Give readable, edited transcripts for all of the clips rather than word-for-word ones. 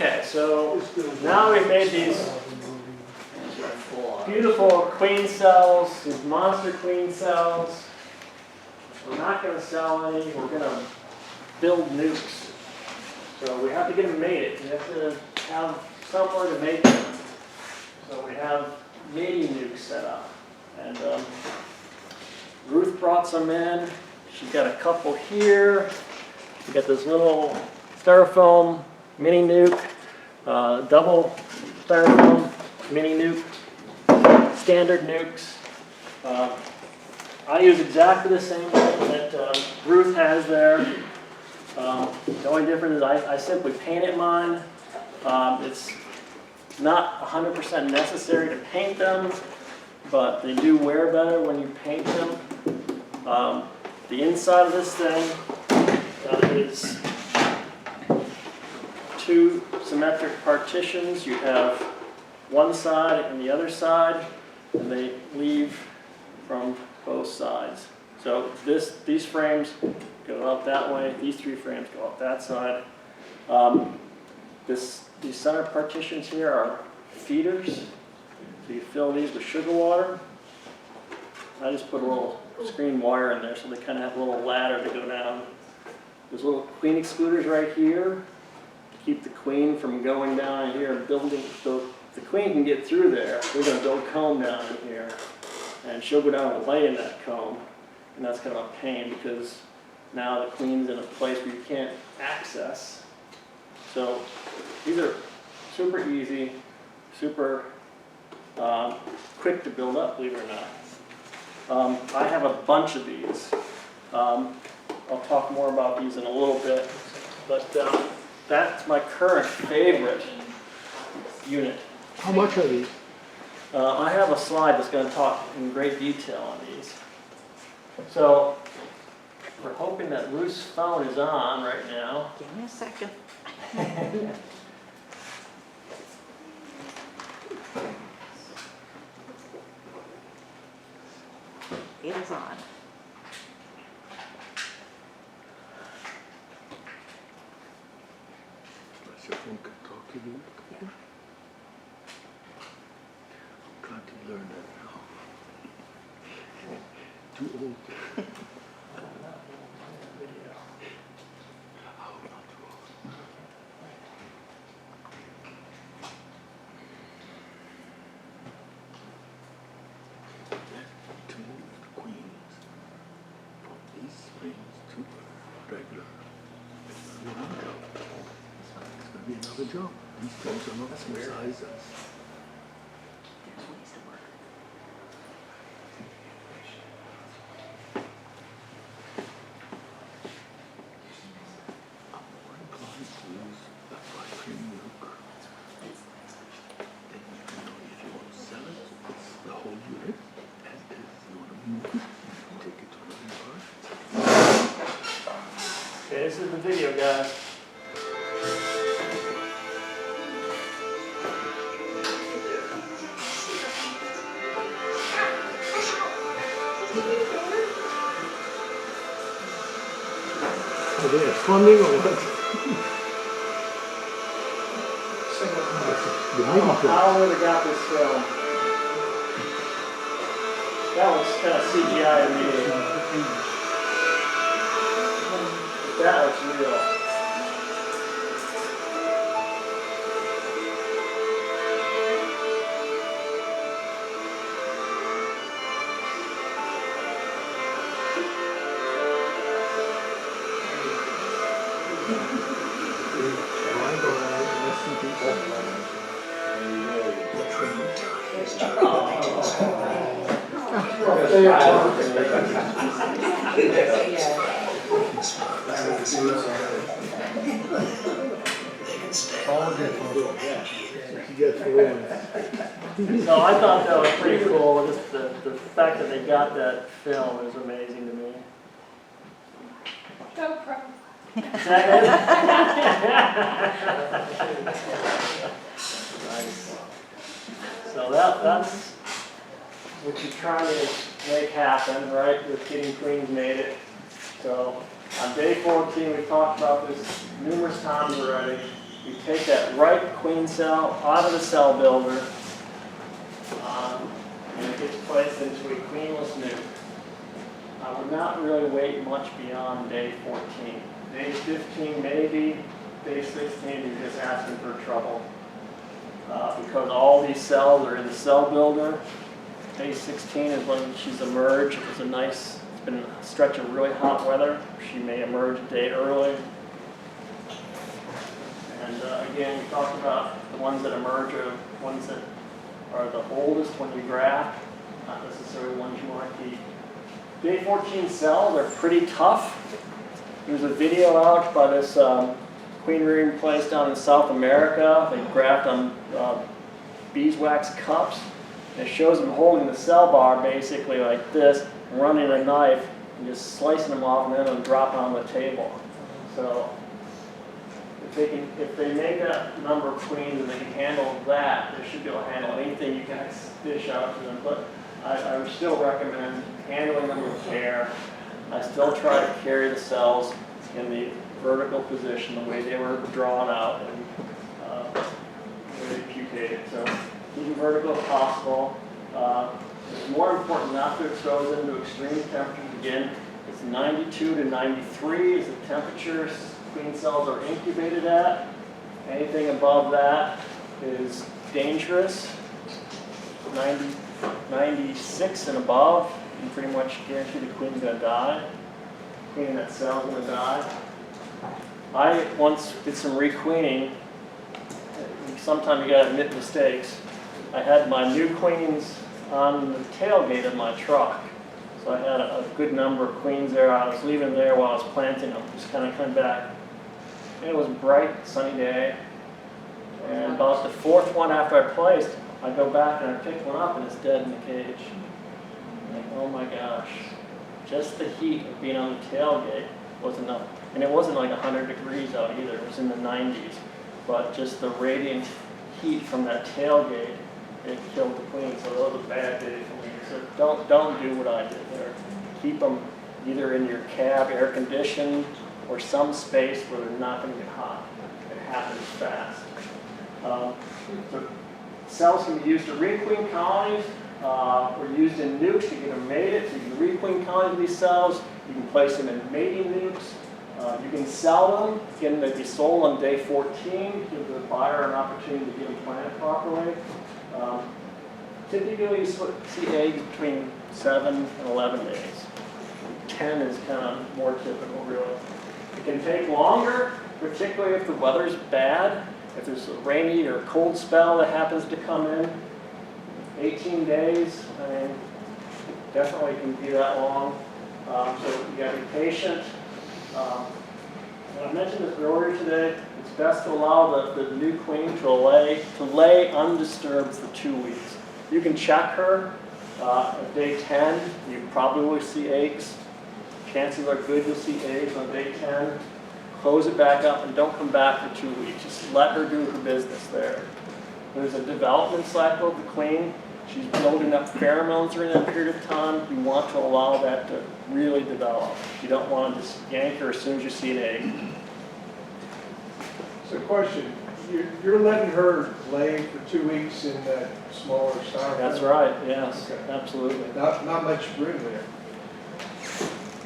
Okay, so now we've made these beautiful queen cells, these monster queen cells. We're not going to sell any, we're going to build nukes. So we have to get them mated. We have to have somewhere to mate them. So we have mating nukes set up. And Ruth brought some in. She's got a couple here. We got this little styrofoam mini nuke, double styrofoam mini nuke, standard nukes. I use exactly the same thing that Ruth has there. The only difference is I simply painted mine. It's not 100% necessary to paint them, but they do wear better when you paint them. The inside of this thing is two symmetric partitions. You have one side and the other side, and they leave from both sides. So these frames go up that way, these three frames go up that side. These center partitions here are feeders. So you fill these with sugar water. I just put a little screen wire in there so they kind of have a little ladder to go down. There's little queen excluders right here to keep the queen from going down here and building. So the queen can get through there. We're going to build comb down in here, and she'll go down and lay in that comb, and that's kind of a pain because now the queen's in a place where you can't access. So these are super easy, super quick to build up, believe it or not. I have a bunch of these. I'll talk more about these in a little bit, but that's my current favorite unit. How much are these? I have a slide that's going to talk in great detail on these. So we're hoping that Ruth's phone is on right now. Give me a second. It is on. Your phone can talk to you. Yeah. I'm trying to learn that now. Too old. Oh, not too old. To move the queens from these springs to regular. It's not one job. It's going to be another job. These springs are not the same size as. There's ways to work. I'm more inclined to use a dry cream milk. Then you can know if you want to sell it, it's the whole unit. And if you want to move it, you can take it to another yard. Okay, this is the video, guys. Are they funding or what? The I movie film. don't really got this film. That looks kind of CGI to me. But that looks real. So I thought that was pretty cool. Just the fact that they got that film is amazing to me. GoPro. Is that it? Nice. So that's what you're trying to make happen, right? With getting queens mated. So on day 14, we talked about this numerous times already. You take that right queen cell out of the cell builder, and it gets placed into a queenless nuke. I would not really wait much beyond day 14. Day 15 maybe, day 16 you're just asking for trouble. Because all these cells are in the cell builder. Day 16 is when she's emerged. It's it's been a stretch of really hot weather. She may emerge a day early. And again, we talked about the ones that emerge are ones that are the oldest when you graft, not necessarily ones you want to keep. Day 14 cells are pretty tough. There's a video out by this QueenRearing place down in South America. They graft on beeswax cups. It shows them holding the cell bar basically like this, running a knife, and just slicing them off and then dropping on the table. So if they make that number of queens and they can handle that, they should be able to handle anything you guys dish out to them. But I would still recommend handling them with care. I still try to carry the cells in the vertical position, the way they were drawn out and the way they pupated. So keep them vertical if possible. It's more important not to expose them to extreme temperatures. Again, it's 92 to 93 is the temperature queen cells are incubated at. Anything above that is dangerous. 96 and above, you pretty much guarantee the queen's going to die. Queen in that cell is going to die. I once did some requeening. Sometimes you got to admit mistakes. I had my new queens on the tailgate of my truck. So I had a good number of queens there. I was leaving there while I was planting them, just kind of coming back. And it was a bright, sunny day. And about the fourth one after I placed, I go back and I pick one up and it's dead in the cage. I'm like, oh my gosh. Just the heat of being on the tailgate was enough. And it wasn't like 100 degrees out either. It was in the 90s. But just the radiant heat from that tailgate, it killed the queen. So that was a bad day for me. So don't do what I did there. Keep them either in your cab, air conditioned, or some space where they're not going to get hot. It happens fast. So cells can be used to requeen colonies or used in nukes to get them mated. So you can requeen colonies of these cells. You can place them in mating nukes. You can sell them. Again, they'd be sold on day 14. Give the buyer an opportunity to get them planted properly. Typically, you see eggs between 7 and 11 days. 10 is kind of more typical, really. It can take longer, particularly if the weather's bad. If there's a rainy or cold spell that happens to come in. 18 days, I mean, definitely can be that long. So you got to be patient. And I mentioned this earlier today. It's best to allow the new queen to lay undisturbed for 2 weeks. You can check her at day 10. You probably will see eggs. Chances are good you'll see eggs on day 10. Close it back up and don't come back for 2 weeks. Just let her do her business there. There's a development cycle of the queen. She's building up pheromones during that period of time. You want to allow that to really develop. You don't want to just yank her as soon as you see an egg. So question, you're letting her lay for 2 weeks in that smaller styrofoam? That's right, yes, Okay. absolutely. Not much room there.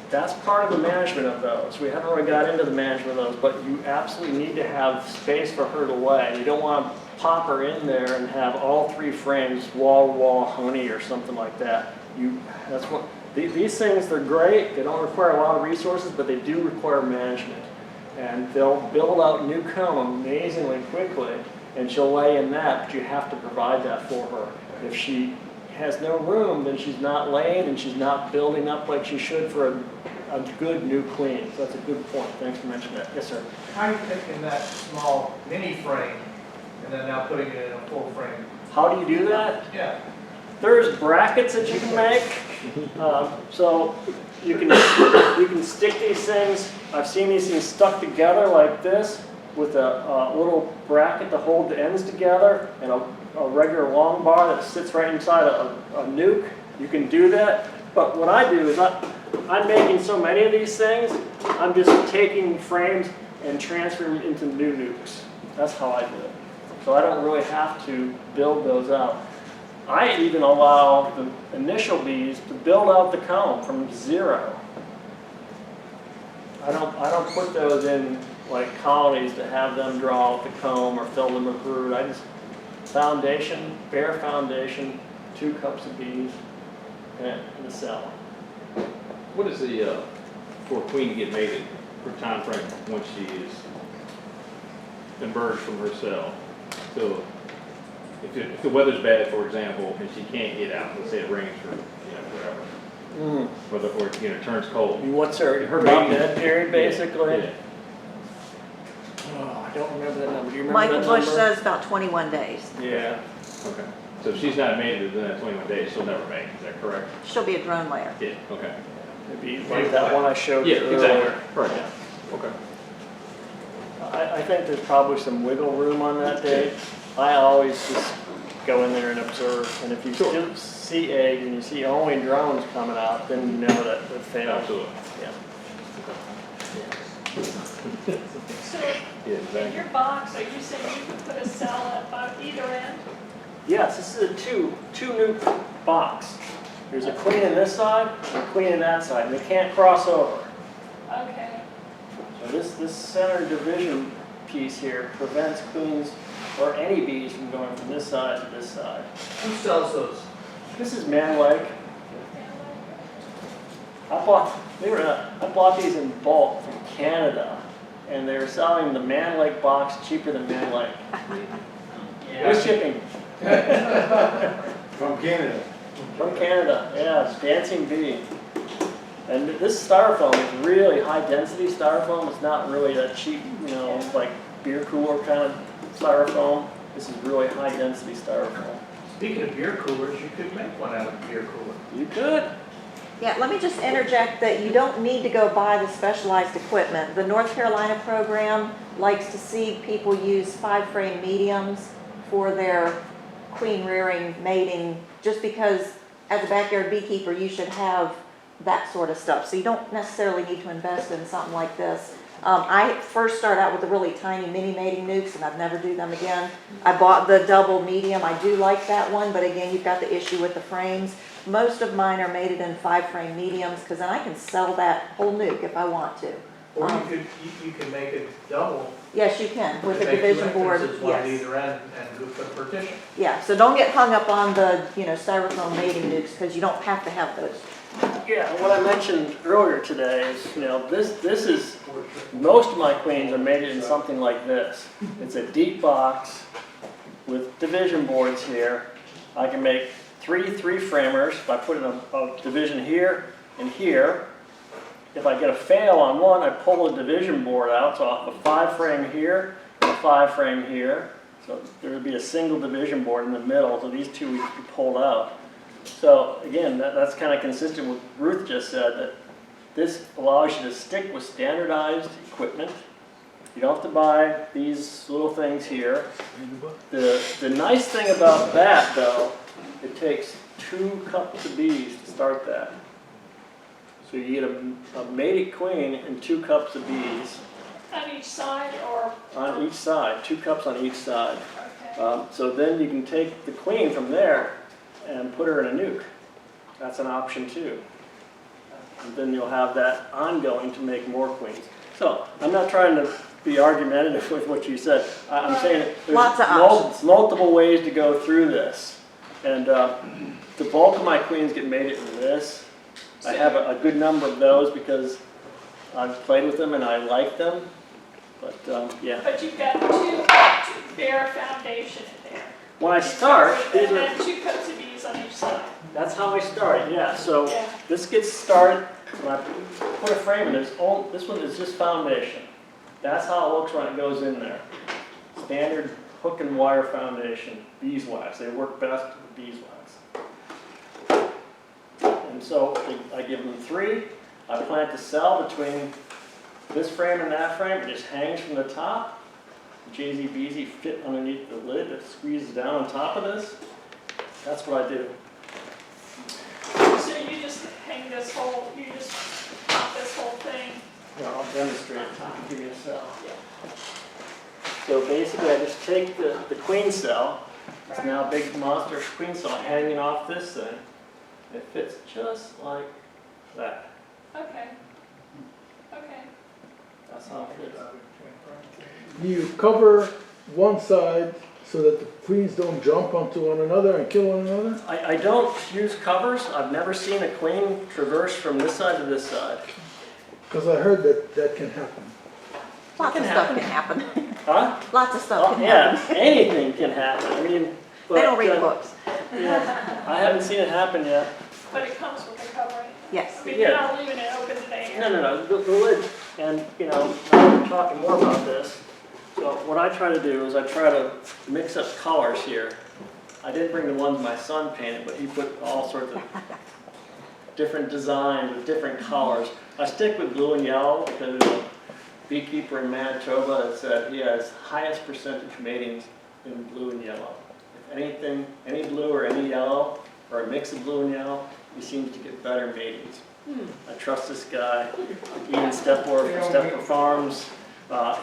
That's part of the management of those. We haven't really got into the management of those, but you absolutely need to have space for her to lay. You don't want to pop her in there and have all 3 frames wall-to-wall honey or something like that. That's what these things, they're great. They don't require a lot of resources, but they do require management. And they'll build out new comb amazingly quickly, and she'll lay in that, but you have to provide that for her. If she has no room, then she's not laying and she's not building up like she should for a good new queen. So that's a good point. Thanks for mentioning that. Yes, sir. How are you taking that small mini frame and then now putting it in a full frame? How do you do that? Yeah. There's brackets that you can make. So you can stick these things. I've seen these things stuck together like this with a little bracket to hold the ends together and a regular long bar that sits right inside a nuke. You can do that. But what I do is I'm making so many of these things, I'm just taking frames and transferring them into new nukes. That's how I do it. So I don't really have to build those out. I even allow the initial bees to build out the comb from 0. I don't put those in like colonies to have them draw out the comb or fill them with brood. I just foundation, bare foundation, 2 cups of bees, and the cell. What is the, for a queen to get mated, her time frame once she is emerged from her cell? So if the weather's bad, for example, and she can't get out, let's say it rains for, whatever, whether, or, it turns cold. What's her Her drop mating- dead period, basically? Yeah. Oh, I don't remember that number. Do you remember Michael that Bush number? says about 21 days. Yeah. Okay. So if she's not mated within that 21 days, she'll never mate, is that correct? She'll be a drone layer. Yeah, okay. Maybe like that one I showed you Yeah, earlier. exactly. Right. Yeah. Okay. I think there's probably some wiggle room on that date. I always just go in there and observe, and if you Sure. still see eggs and you see only drones coming out, then you know that it failed. Absolutely. Yeah. So Yeah, in exactly. your box, are you saying you can put a cell at either end? Yes, this is a two nuke box. There's a queen in this side and a queen in that side, and they can't cross over. Okay. So this center division piece here prevents queens or any bees from going from this side to this side. Who sells those? This is Man Lake. I bought these in bulk from Canada, and they were selling the Man Lake box cheaper than Man Lake. With shipping. From Canada. From Canada, yeah, it's Dancing Bee. And this styrofoam is really high density styrofoam. It's not really that cheap, like beer cooler kind of styrofoam. This is really high density styrofoam. Speaking of beer coolers, you could make one out of a beer cooler. You could. Yeah, let me just interject that you don't need to go buy the specialized equipment. The North Carolina program likes to see people use 5-frame mediums for their queen rearing, mating, just because as a backyard beekeeper, you should have that sort of stuff. So you don't necessarily need to invest in something like this. I first started out with the really tiny mini mating nukes, and I'd never do them again. I bought the double medium. I do like that one, but again, you've got the issue with the frames. Most of mine are mated in 5-frame mediums, because then I can sell that whole nuke if I want to. Or you could make it double. Yes, you can, with a Make two division board, entrances, one at yes. either end, and go put a partition. Yeah, so don't get hung up on the, styrofoam mating nukes, because you don't have to have those. Yeah, what I mentioned earlier today is, this is, most of my queens are mated in something like this. It's a deep box with division boards here. I can make three framers by putting a division here and here. If I get a fail on one, I pull the division board out, so I'll have a 5-frame here and a 5-frame here. So there would be a single division board in the middle, so these two would be pulled out. So again, that's kind of consistent with what Ruth just said, that this allows you to stick with standardized equipment. You don't have to buy these little things here. The nice thing about that, though, it takes 2 cups of bees to start that. So you get a mated queen and 2 cups of bees. On each side or? On each side, 2 cups on each side. Okay. So then you can take the queen from there and put her in a nuke. That's an option too. And then you'll have that ongoing to make more queens. So I'm not trying to be argumentative with what you said. I'm saying that there's Lots of options. multiple ways to go through this. And the bulk of my queens get mated in this. I have a good number of those because I've played with them and I like them. But yeah. But you've got two bare foundation in there. When I start, And then 2 cups of bees on each side. that's how I start, yeah. So Yeah. this gets started when I put a frame in. This one is just foundation. That's how it looks when it goes in there. Standard hook and wire foundation, beeswax. They work best with beeswax. And so I give them 3. I plant the cell between this frame and that frame. It just hangs from the top. Jay-Z Beezy fit underneath the lid that squeezes down on top of this. That's what I do. So you just hang this whole, you just pop this whole thing. Yeah, I'll demonstrate it. Give you a cell. So basically, I just take the queen cell, it's now a big monster queen cell hanging off this thing. It fits just like that. Okay. Okay. That's how it fits. You cover one side so that the queens don't jump onto one another and kill one another? I don't use covers. I've never seen a queen traverse from this side to this side. Because I heard that that can happen. Lots of stuff can happen. Huh? Lots of stuff Oh, can yeah, happen. anything can happen. I mean, They don't but, read books. Yeah, I haven't seen it happen yet. But it comes with a covering. Yes. I mean, you're not leaving it open today. No, the lid, and now we're talking more about this. So what I try to do is I try to mix up colors here. I didn't bring the ones my son painted, but he put all sorts of different designs with different colors. I stick with blue and yellow because there's a beekeeper in Manitoba that said he has highest percentage matings in blue and yellow. If anything, any blue or any yellow, or a mix of blue and yellow, he seems to get better matings. I trust this guy, Ian Stepler from Stepler Farms.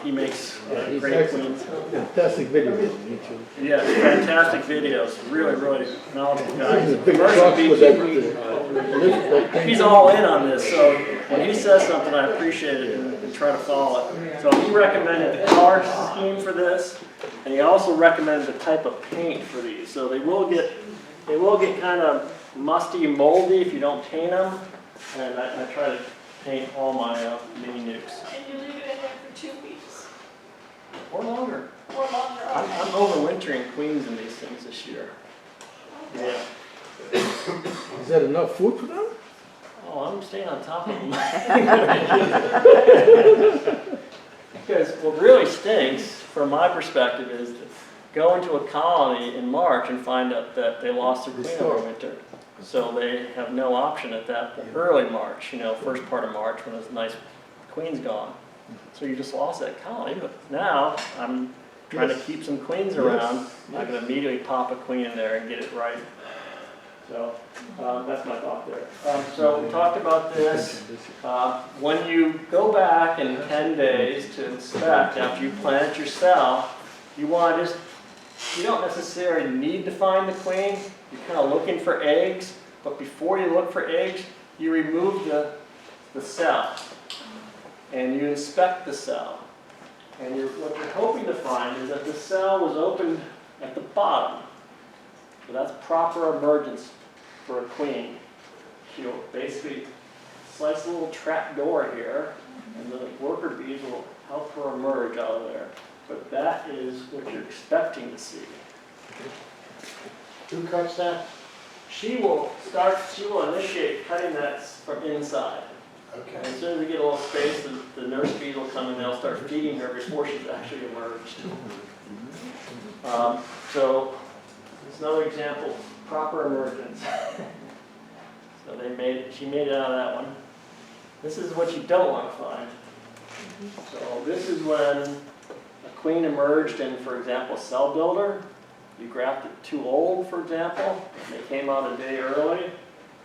He makes He's great excellent. queens. Fantastic video on YouTube. Yeah, fantastic videos. Really, really knowledgeable guy. He's a big Commercial truck with that, beekeeper. lift that thing. He's all in on this, so when he says something, I appreciate it and try to follow it. So he recommended the color scheme for this, and he also recommended the type of paint for these. So they will get kind of musty and moldy if you don't paint them, and I try to paint all my mini nukes. And you leave it in there for 2 weeks Or longer. or longer. I'm overwintering queens in these things this year. Yeah. Is that enough food for them? Oh, I'm staying on top of them. Because what really stinks, from my perspective, is to go into a colony in March and find out that they lost their queen over winter. So they have no option at that early March, first part of March when this nice queen's gone. So you just lost that colony. But now I'm trying to keep some queens around. I can immediately pop a queen in there and get it right. So that's my thought there. So we talked about this. When you go back in 10 days to inspect after you plant your cell, you don't necessarily need to find the queen. You're kind of looking for eggs, but before you look for eggs, you remove the cell and you inspect the cell. And what you're hoping to find is that the cell was opened at the bottom. So that's proper emergence for a queen. She'll basically slice a little trap door here, and the worker bees will help her emerge out of there. But that is what you're expecting to see. Who cuts that? She will initiate cutting that from inside. And Okay. as soon as we get a little space, the nurse bees will come and they'll start feeding her before she's actually emerged. So it's another example of proper emergence. So she made it out of that one. This is what you don't want to find. So this is when a queen emerged in, for example, a cell builder. You grafted too old, for example, and they came out a day early,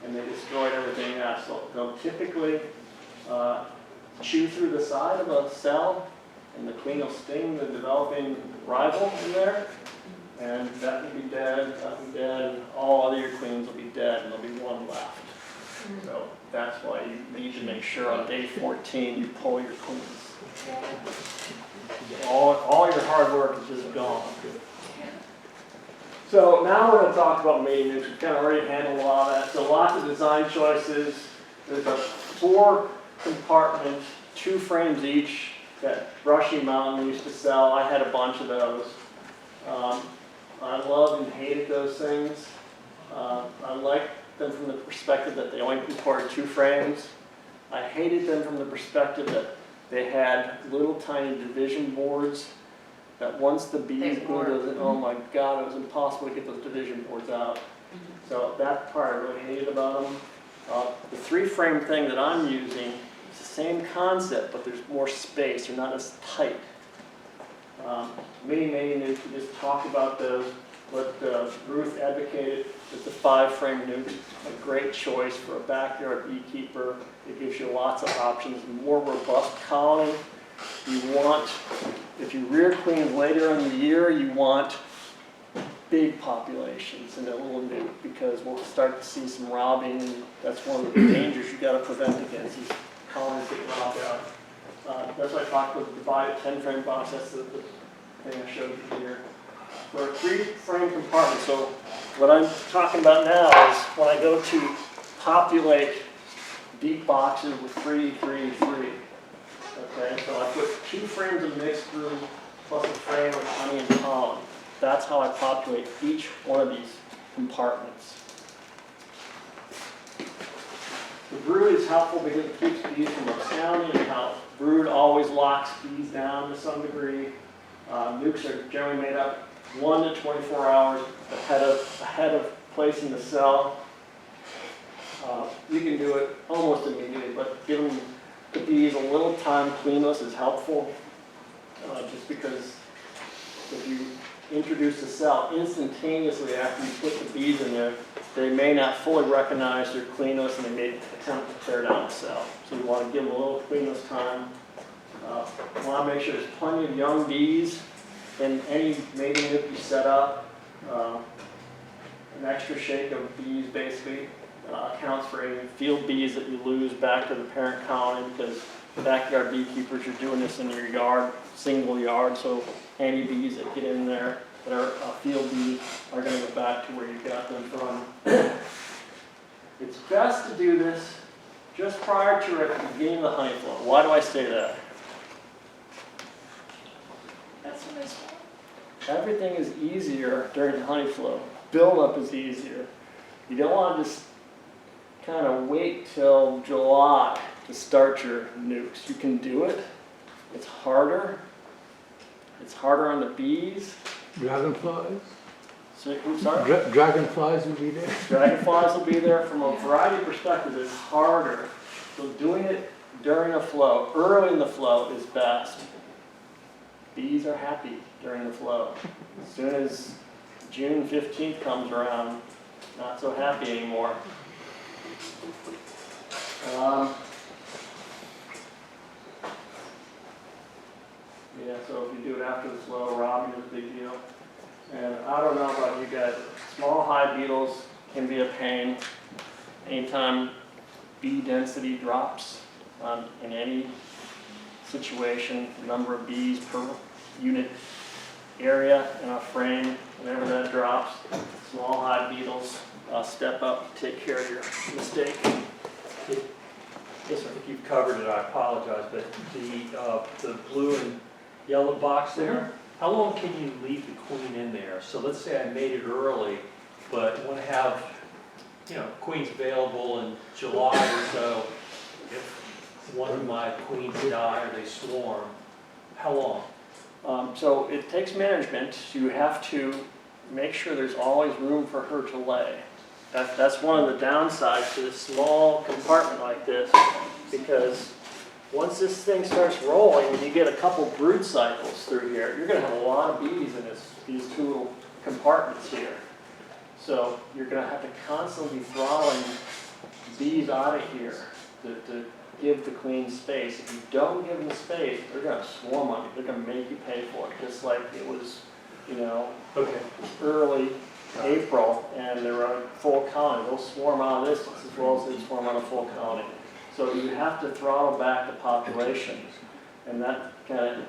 and they destroyed everything else. So they'll typically chew through the side of a cell, and the queen will sting the developing rival in there, and that will be dead, that will be dead, and all other your queens will be dead, and there'll be one left. So that's why you need to make sure on day 14 you pull your queens. All your hard work is just gone. So now we're going to talk about mating nukes. We've kind of already handled a lot of that. So lots of design choices. There's a 4-compartment, 2 frames each that Brushy Mountain used to sell. I had a bunch of those. I loved and hated those things. I liked them from the perspective that they only required 2 frames. I hated them from the perspective that they had little tiny division boards that once the bees glued those in, oh my God, it was impossible to get those division boards out. So that part I really hated about them. The 3-frame thing that I'm using is the same concept, but there's more space. They're not as tight. Mini nukes, we just talked about those. What Ruth advocated is the 5-frame nuke, a great choice for a backyard beekeeper. It gives you lots of options, more robust colony. You want If you rear queens later in the year, you want big populations in a little nuke, because we'll start to see some robbing, and that's one of the dangers you gotta prevent against, these colonies getting robbed out. That's why I talked about the divided 10-frame box, that's the thing I showed you here. For a 3-frame compartment, so what I'm talking about now is when I go to populate deep boxes with 3, 3, 3. Okay, so I put 2 frames of mixed brood plus a frame of honey and pollen. That's how I populate each one of these compartments. The brood is helpful because it keeps bees from absconding and how brood always locks bees down to some degree. Nukes are generally made up 1 to 24 hours ahead of placing the cell. You can do it almost immediately, but giving the bees a little time cleanless is helpful, just because if you introduce the cell instantaneously after you put the bees in there, they may not fully recognize your cleanless and they may attempt to tear down the cell. So you want to give them a little cleanless time. You want to make sure there's plenty of young bees in any mating nuke you set up. An extra shake of bees basically accounts for any field bees that you lose back to the parent colony, because backyard beekeepers are doing this in your yard, single yard, so any bees that get in there that are field bees are going to go back to where you got them from. It's best to do this just prior to the beginning of the honey flow. Why do I say that? That's what it's for. Everything is easier during the honey flow. Buildup is easier. You don't want to just kind of wait till July to start your nukes. You can do it. It's harder. It's harder on the bees. Dragonflies? So, oops, sorry? Dragonflies will be there? Dragonflies will be there. From a variety of perspectives, it's harder. So doing it during a flow, early in the flow, is best. Bees are happy during the flow. As soon as June 15th comes around, not so happy anymore. Yeah, so if you do it after the flow, robbing is a big deal. And I don't know about you guys, small hive beetles can be a pain. Anytime bee density drops in any situation, the number of bees per unit area in a frame, whenever that drops, small hive beetles step up to take care of your mistake. Yes, I think you've covered it, I apologize, but the blue and yellow box there, how long can you leave the queen in there? So let's say I made it early, but want to have, queens available in July or so. If one of my queens die or they swarm, how long? So it takes management. You have to make sure there's always room for her to lay. That's one of the downsides to this small compartment like this, because once this thing starts rolling and you get a couple brood cycles through here, you're going to have a lot of bees in these 2 little compartments here. So you're going to have to constantly be throttling bees out of here to give the queen space. If you don't give them space, they're going to swarm on you. They're going to make you pay for it, just like it was, Okay. early April, and they're a full colony. They'll swarm out of this as well as they swarm on a full colony. So you have to throttle back the population, and that kind of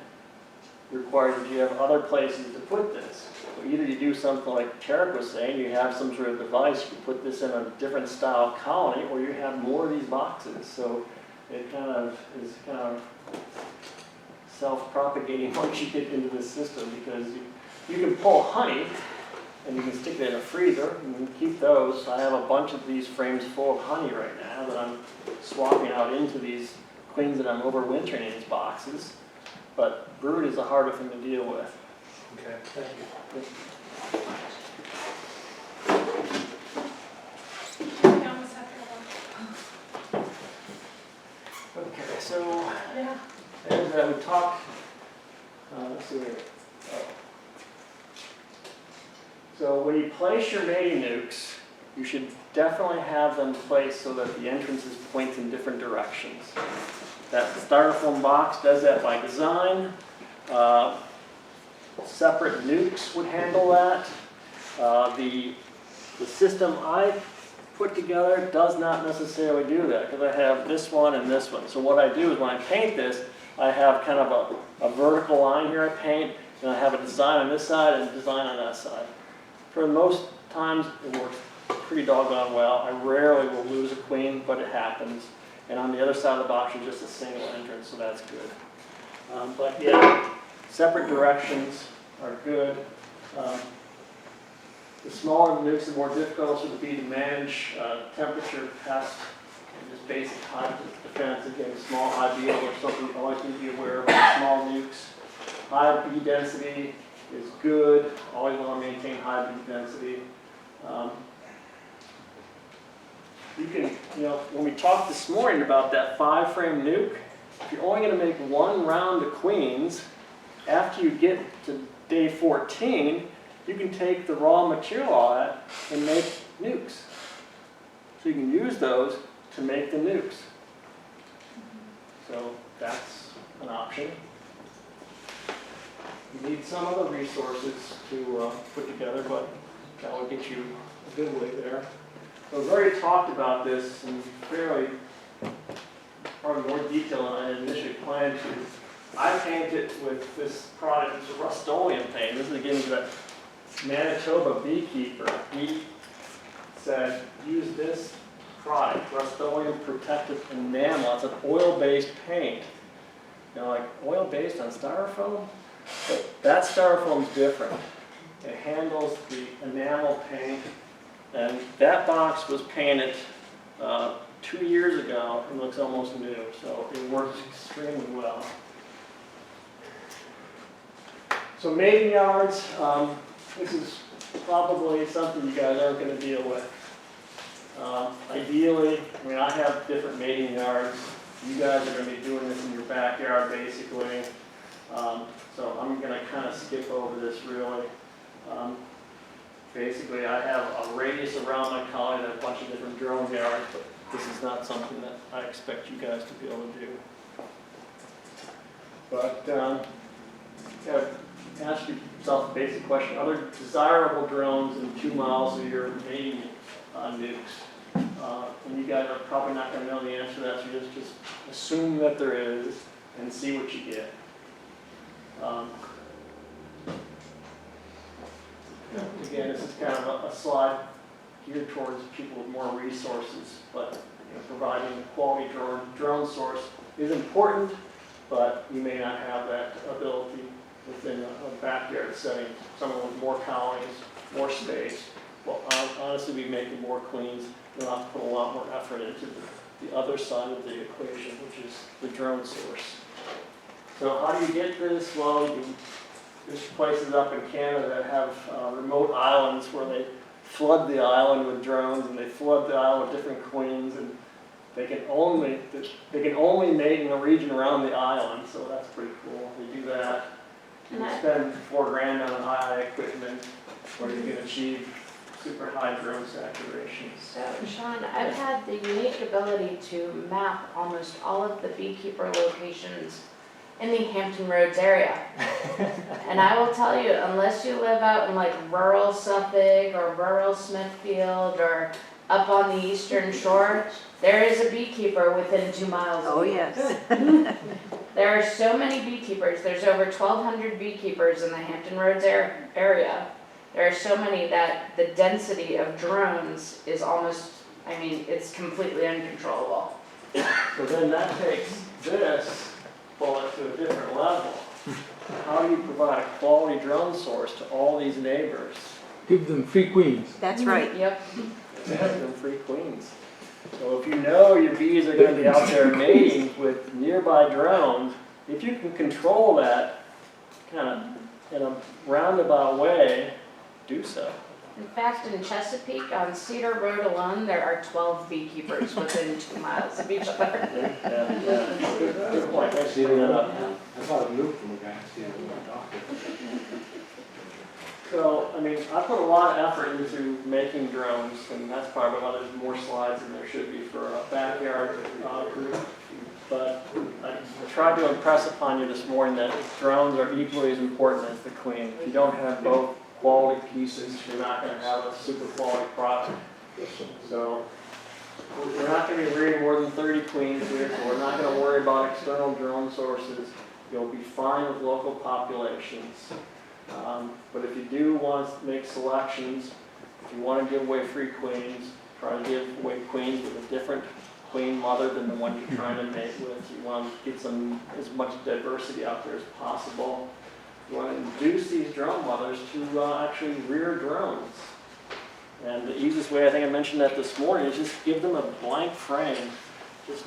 requires that you have other places to put this. So either you do something like Tarek was saying, you have some sort of device, you put this in a different style colony, or you have more of these boxes. So it kind of is self-propagating once you get into the system, because you can pull honey and you can stick it in a freezer and you can keep those. I have a bunch of these frames full of honey right now that I'm swapping out into these queens that I'm overwintering in these boxes. But brood is a harder thing to deal with. Okay, thank you. We almost have to go on. Okay, so Yeah. as we talked, let's see here. So when you place your mating nukes, you should definitely have them placed so that the entrances point in different directions. That styrofoam box does that by design. Separate nukes would handle that. The system I put together does not necessarily do that because I have this one and this one. So what I do is when I paint this, I have kind of a vertical line here I paint, and I have a design on this side and a design on that side. For most times, it works pretty doggone well. I rarely will lose a queen, but it happens. And on the other side of the box is just a single entrance, so that's good. But yeah, separate directions are good. The smaller the nukes, the more difficult it would be to manage temperature, pest, and just basic hive defense. Again, small hive beetle or something you always need to be aware of with small nukes. Hive bee density is good. Always want to maintain hive bee density. You can, when we talked this morning about that 5-frame nuke, if you're only going to make one round of queens, after you get to day 14, you can take the raw material on it and make nukes. So you can use those to make the nukes. So that's an option. You need some other resources to put together, but that will get you a good way there. So we've already talked about this in fairly, probably more detail than I had initially planned to. I paint it with this product. It's a Rust-Oleum paint. This is again that Manitoba beekeeper. He said, use this product, Rust-Oleum Protective Enamel. It's an oil-based paint. Like oil-based on styrofoam? But that styrofoam's different. It handles the enamel paint. And that box was painted 2 years ago and looks almost new. So it works extremely well. So mating yards, this is probably something you guys aren't going to deal with. Ideally, I have different mating yards. You guys are going to be doing this in your backyard basically. So I'm going to kind of skip over this really. Basically, I have a radius around my colony and a bunch of different drone yards, but this is not something that I expect you guys to be able to do. But ask yourself a basic question. Are there desirable drones in 2 miles of your mating nukes? And you guys are probably not going to know the answer to that, so just assume that there is and see what you get. Again, this is kind of a slide geared towards people with more resources, but providing a quality drone source is important, but you may not have that ability within a backyard setting. Someone with more colonies, more space, will honestly be making more queens. You'll have to put a lot more effort into the other side of the equation, which is the drone source. So how do you get this? Well, there's places up in Canada that have remote islands where they flood the island with drones and they flood the island with different queens, and they can only mate in the region around the island. So that's pretty cool. They do that. You can spend $4 grand on high equipment where you can achieve super high drone saturation. So, Sean, I've had the unique ability to map almost all of the beekeeper locations in the Hampton Roads area. And I will tell you, unless you live out in like rural Suffolk or rural Smithfield or up on the Eastern Shore, there is a beekeeper within 2 miles of you. yes. There are so many beekeepers. There's over 1,200 beekeepers in the Hampton Roads area. There are so many that the density of drones is almost, it's completely uncontrollable. So then that takes this bullet to a different level. How do you provide a quality drone source to all these neighbors? Give them free queens. That's right. Yep. Give them free queens. So if you know your bees are going to be out there mating with nearby drones, if you can control that kind of in a roundabout way, do so. In fact, in Chesapeake, on Cedar Road alone, there are 12 beekeepers within 2 miles of each other. Yeah. Good point. Thanks for bringing that up. I bought a loop from a guy, see, I'm a doctor. So, I put a lot of effort into making drones, and that's probably why there's more slides than there should be for a backyard group. but I tried to impress upon you this morning that drones are equally as important as the queen. If you don't have both quality pieces, you're not going to have a super quality product. So we're not going to be rearing more than 30 queens here, so we're not going to worry about external drone sources. You'll be fine with local populations. But if you do want to make selections, if you want to give away free queens, try to give away queens with a different queen mother than the one you're trying to mate with. You want to get as much diversity out there as possible. You want to induce these drone mothers to actually rear drones. And the easiest way, I think I mentioned that this morning, is just give them a blank frame. Just,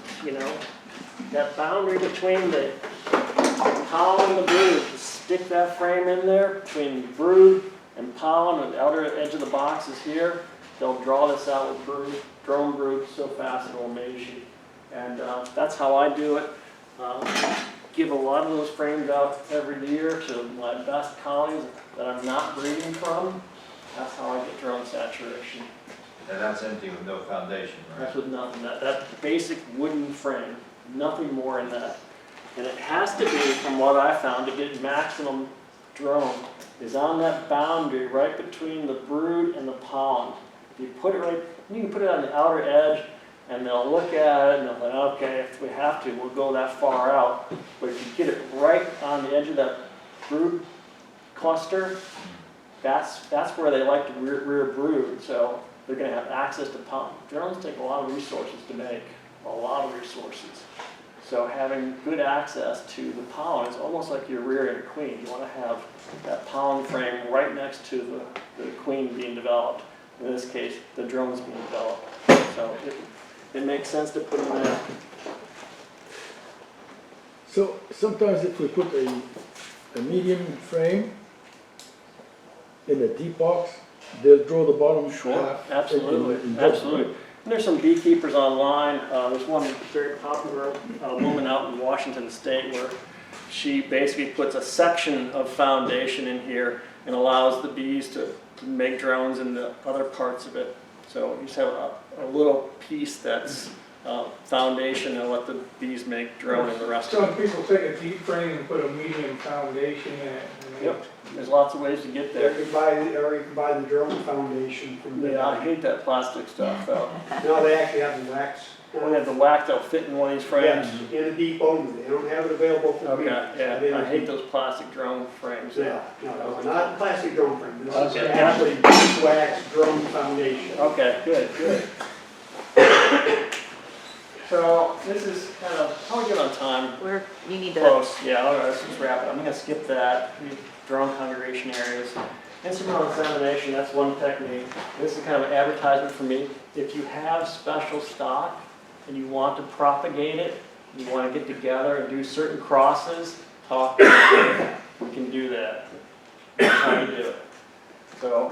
that boundary between the pollen and the brood, just stick that frame in there between brood and pollen, and the outer edge of the box is here. They'll draw this out with brood, drone brood so fast it will amaze you. And that's how I do it. Give a lot of those frames out every year to my best colonies that I'm not breeding from. That's how I get drone saturation. And that's empty with no foundation, right? That's with nothing. That basic wooden frame, nothing more in that. And it has to be, from what I found, to get maximum drone, is on that boundary right between the brood and the pollen. If you put it right, you can put it on the outer edge, and they'll look at it and they'll think, okay, if we have to, we'll go that far out. But if you get it right on the edge of that brood cluster, that's where they like to rear brood. So they're going to have access to pollen. Drones take a lot of resources to make, a lot of resources. So having good access to the pollen is almost like you're rearing a queen. You want to have that pollen frame right next to the queen being developed. In this case, the drone's being developed. So it makes sense to put them there. So sometimes if we put a medium frame in a deep box, they'll draw the bottom half. Absolutely, absolutely. And there's some beekeepers online. There's one very popular woman out in Washington State where she basically puts a section of foundation in here and allows the bees to make drones in the other parts of it. So you just have a little piece that's foundation and let the bees make drone in the rest of Some it. people take a deep frame and put a medium foundation in it. Yep, there's lots of ways to get Or there. you can buy the drone foundation from the. Yeah, I hate that plastic stuff though. No, they actually have the wax. When they have the wax, they'll fit in one of these frames. Yes, in a deep only. They don't have it available for Okay, people. yeah, I hate those plastic drone frames. Yeah, no, not plastic drone frame. This is Okay. actually deep wax drone foundation. Okay, good, good. So this is kind of, how are we doing on time? You need to, Close, yeah, all right, let's just wrap it. I'm gonna skip that, drone congregation areas. Instrumental insemination, that's one technique. This is kind of an advertisement for me. If you have special stock and you want to propagate it, you want to get together and do certain crosses, talk, we can do that. That's how you do it. So